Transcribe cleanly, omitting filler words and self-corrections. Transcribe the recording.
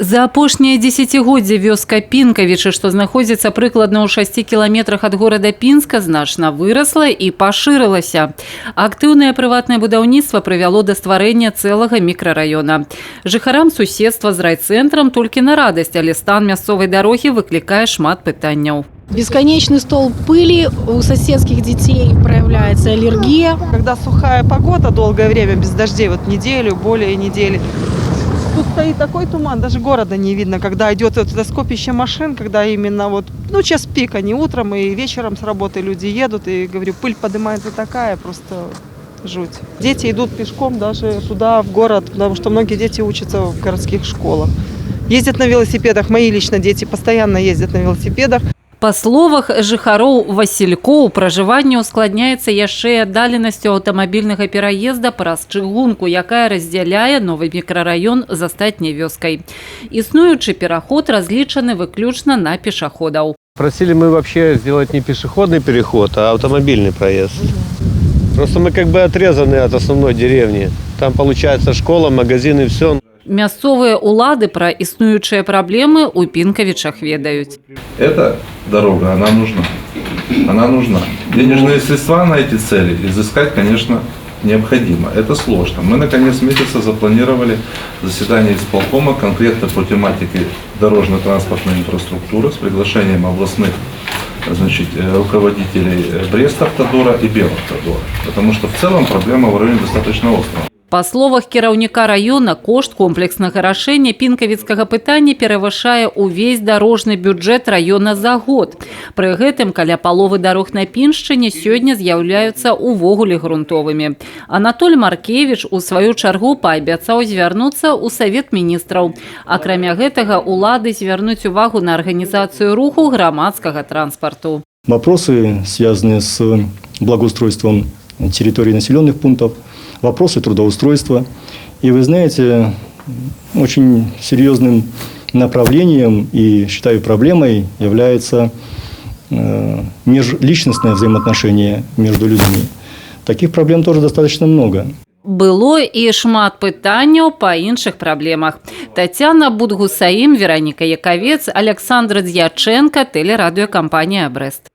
За апошняе дзесяцігоддзе вёска Пінкавічы, што знаходзіцца прыкладна ў 6 кіламетрах ад горада Пінска, значна вырасла і пашырылася. Актыўнае прыватнае будаўніцтва прывяло да стварэння цэлага мікрараёна. Жыхарам суседства з райцэнтрам толькі на радасць, але стан мясцовай дарогі выклікае шмат пытанняў. Бесконечный столб пыли, у соседских детей проявляется аллергия. Когда сухая погода, долгое время без дождей, вот неделю, более недели. Тут стоит такой туман, даже города не видно, когда идет вот это скопище машин, когда именно вот, час пик, они утром и вечером с работы люди едут, и, говорю, пыль поднимается такая, просто жуть. Дети идут пешком даже туда, в город, потому что многие дети учатся в городских школах. Ездят на велосипедах, мои лично дети постоянно ездят на велосипедах. Па словах жыхароў Васількоў, пражыванне ускладняецца яшчэ і аддаленасцю аўтамабільнага пераезда праз чыгунку, якая раздзяляе новы мікрараён з астатняй вёскай. Існуючы пераход разлічаны выключна на пешаходаў. Просили мы вообще сделать не пешеходный переход, а автомобильный проезд. Просто мы как бы отрезаны от основной деревни. Там получается школа, магазин и все. Мясцовыя улады пра існуючыя праблемы ў Пінкавічах ведаюць. Эта дорога, она нужна. Она нужна. Денежные средства на эти цели изыскать, конечно, необходимо. Это сложно. Мы на конец месяца запланировали заседание исполкома конкретно по тематике дорожно-транспортной инфраструктуры с приглашением областных руководителей Брест-Автодора и Белавтодора. Потому что в целом проблема в районе достаточно острая. Па словах кіраўніка раёна, кошт комплекснага рашэння пінкавіцкага пытання перавышае ўвесь дарожны бюджэт раёна за год. Пры гэтым каля паловы дарог на Піншчыне сёння з'яўляюцца увогуле грунтовымі. Анатоль Маркевіч у сваю чаргу паабяцаў звярнуцца ў Савет міністраў. Акрамя гэтага, улады звярнуць увагу на арганізацыю руху грамадскага транспарту. Вопросы, связанные с благоустройством территорий населенных пунктов, вопросы трудоустройства. И вы знаете, очень серьезным направлением и, считаю, проблемой является межличностное взаимоотношение между людьми. Таких проблем тоже достаточно много. Было і шмат пытанняў па іншых праблемах. Тацяна Будгусаім, Вераніка Якавец, Александр Дзячэнка, тэлерадыёкампанія «Брэст».